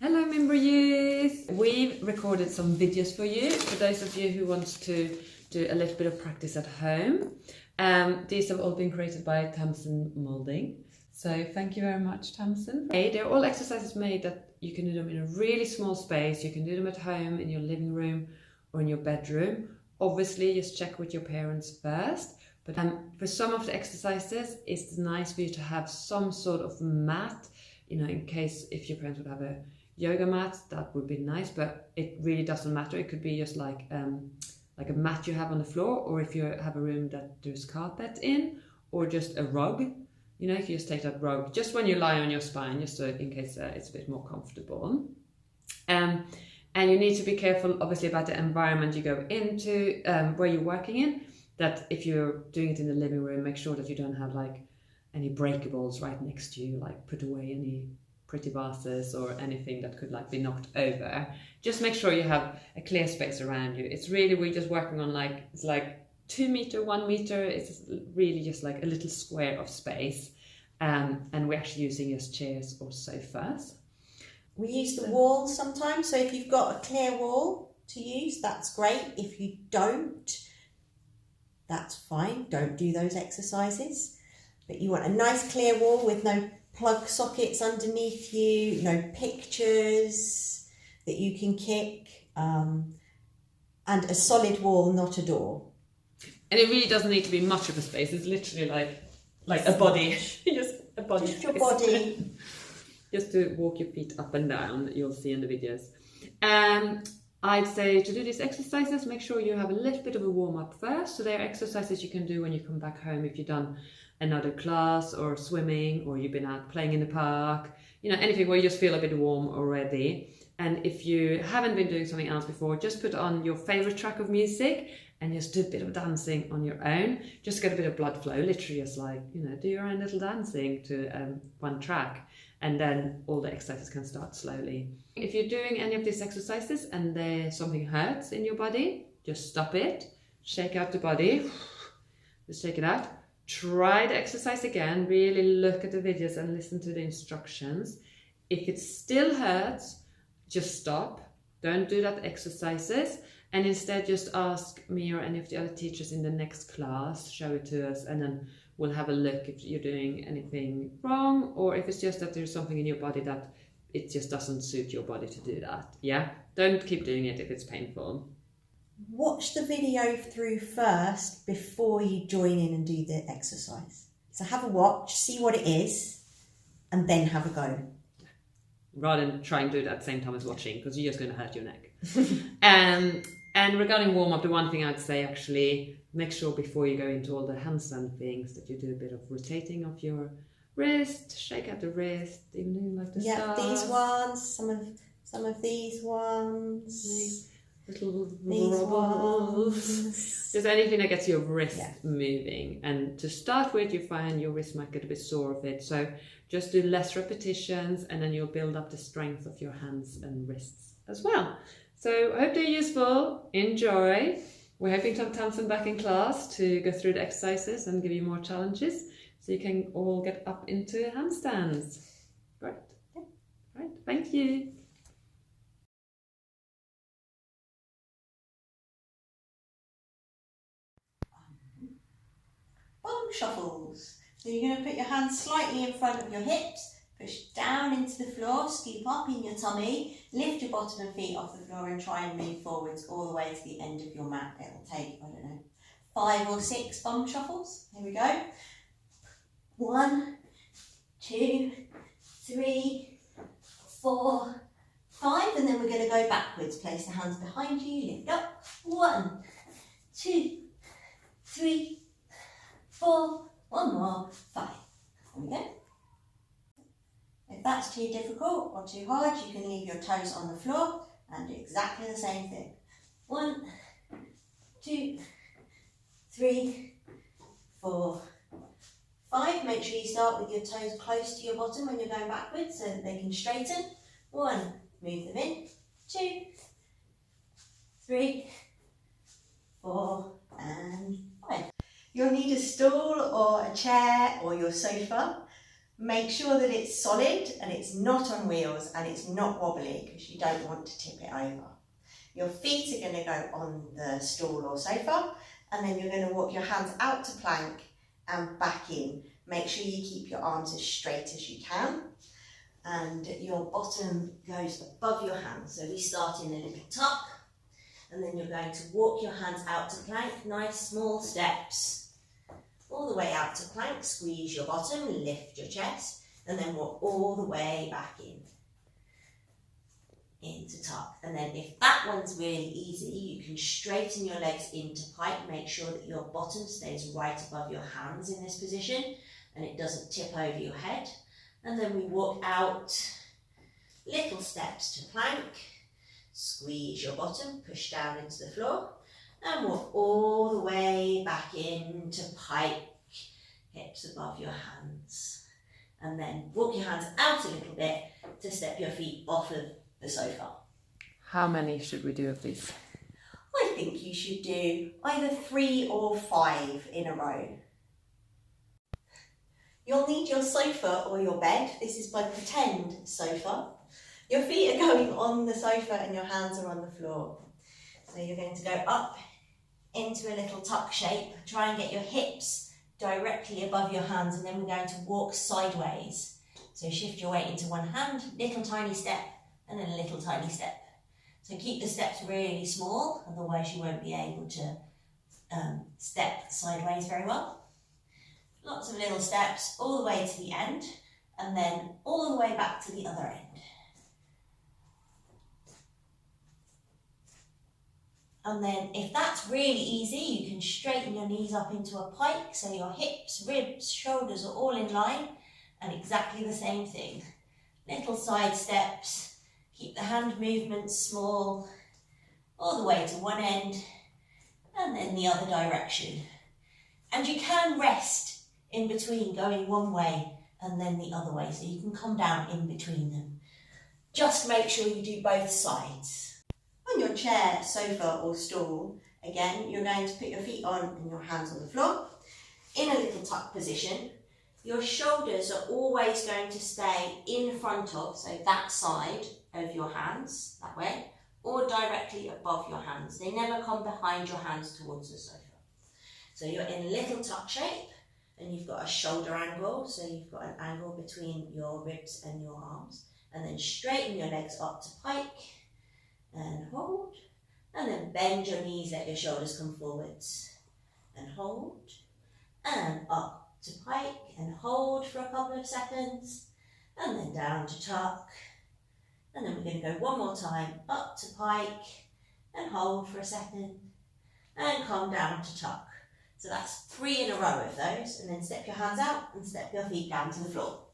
Hello Mimbre youth! We've recorded some videos for you, for those of you who want to do a little bit of practice at home. These have all been created by Handstand Molding. So thank you very much, Tamsin. They're all exercises made that you can do them in a really small space. You can do them at home, in your living room or in your bedroom. Obviously, just check with your parents first. But for some of the exercises, it's nice for you to have some sort of mat, you know, in case if your parents would have a yoga mat, that would be nice, but it really doesn't matter. It could be just like a mat you have on the floor, or if you have a room that there's carpet in, or just a rug. You know, if you just take that rug, just when you lie on your spine, just so in case it's a bit more comfortable. And you need to be careful, obviously, about the environment you go into, where you're working in. That if you're doing it in the living room, make sure that you don't have like any breakables right next to you, like put away any pretty vases or anything that could like be knocked over. Just make sure you have a clear space around you. It's really, we're just working on it's like 2 meter, 1 meter. It's really just like a little square of space. And we're actually using just chairs or sofas. We use the wall sometimes, so if you've got a clear wall to use, that's great. If you don't, that's fine. Don't do those exercises. But you want a nice clear wall with no plug sockets underneath you, no pictures that you can kick, and a solid wall, not a door. And it really doesn't need to be much of a space. It's literally like a body, just a body. Just your body. Just to walk your feet up and down, you'll see in the videos. I'd say to do these exercises, make sure you have a little bit of a warm-up first. So there are exercises you can do when you come back home if you've done another class or swimming, or you've been out playing in the park, you know, anything where you just feel a bit warm already. And if you haven't been doing something else before, just put on your favorite track of music and just do a bit of dancing on your own. Just get a bit of blood flow, literally just like, you know, do your own little dancing to one track. And then all the exercises can start slowly. If you're doing any of these exercises and something hurts in your body, just stop it, shake out the body, just shake it out. Try the exercise again, really look at the videos and listen to the instructions. If it still hurts, just stop. Don't do that exercises, and instead just ask me or any of the other teachers in the next class, show it to us, and then we'll have a look if you're doing anything wrong, or if it's just that there's something in your body that it just doesn't suit your body to do that. Yeah, don't keep doing it if it's painful. Watch the video through first before you join in and do the exercise. So have a watch, see what it is, and then have a go. Rather than try and do it at the same time as watching, because you're just going to hurt your neck. And regarding warm-up, the one thing I'd say actually, make sure before you go into all the handstand things that you do a bit of rotating of your wrist, shake out the wrist, even doing like the stars. These ones, some of these ones. Little These wobbles. Just anything that gets your wrist moving. And to start with, you find your wrist might get a bit sore of it. So just do less repetitions, and then you'll build up the strength of your hands and wrists as well. So I hope they're useful. Enjoy. We're hoping to have Tamsin back in class to go through the exercises and give you more challenges, so you can all get up into handstands. Great. Right. Thank you. Bum shuffles. So you're going to put your hands slightly in front of your hips, push down into the floor, scoop up in your tummy, lift your bottom of feet off the floor and try and move forwards all the way to the end of your mat. It'll take, 5 or 6 bum shuffles. Here we go. 1, 2, 3, 4, 5, and then we're going to go backwards. Place the hands behind you, lift up. 1, 2, 3, 4, 1 more, 5. There we go. If that's too difficult or too hard, you can leave your toes on the floor and do exactly the same thing. 1, 2, 3, 4, 5. Make sure you start with your toes close to your bottom when you're going backwards so that they can straighten. 1, move them in. 2, 3, 4, and 5. You'll need a stool or a chair or your sofa Make sure that it's solid and it's not on wheels and it's not wobbly because you don't want to tip it over. Your feet are going to go on the stool or sofa, and then you're going to walk your hands out to plank and back in. Make sure you keep your arms as straight as you can, and your bottom goes above your hands. So we start in a little tuck, and then you're going to walk your hands out to plank, nice small steps, all the way out to plank, squeeze your bottom, lift your chest, and then walk all the way back in. Into tuck. And then if that one's really easy, you can straighten your legs into pike. Make sure that your bottom stays right above your hands in this position and it doesn't tip over your head. And then we walk out, little steps to plank, squeeze your bottom, push down into the floor, and walk all the way back into pike, hips above your hands. And then walk your hands out a little bit to step your feet off of the sofa. How many should we do of these? I think you should do either 3 or 5 in a row. You'll need your sofa or your bed. This is my pretend sofa. Your feet are going on the sofa and your hands are on the floor. So you're going to go up into a little tuck shape. Try and get your hips directly above your hands, and then we're going to walk sideways. So shift your weight into one hand, little tiny step, and then a little tiny step. So keep the steps really small, otherwise you won't be able to step sideways very well. Lots of little steps all the way to the end, and then all the way back to the other end. And then if that's really easy, you can straighten your knees up into a pike, so your hips, ribs, shoulders are all in line, and exactly the same thing. Little side steps. Keep the hand movements small, all the way to one end and then the other direction. And you can rest in between going one way and then the other way, so you can come down in between them. Just make sure you do both sides. On your chair, sofa or stool, again, you're going to put your feet on and your hands on the floor in a little tuck position. Your shoulders are always going to stay in front of, so that side of your hands, that way, or directly above your hands. They never come behind your hands towards the sofa. So you're in a little tuck shape and you've got a shoulder angle, so you've got an angle between your ribs and your arms, and then straighten your legs up to pike and hold, and then bend your knees, let your shoulders come forwards and hold, and up to pike and hold for a couple of seconds, and then down to tuck, and then we're going to go one more time, up to pike and hold for a second, and come down to tuck. So that's 3 in a row of those, and then step your hands out and step your feet down to the floor.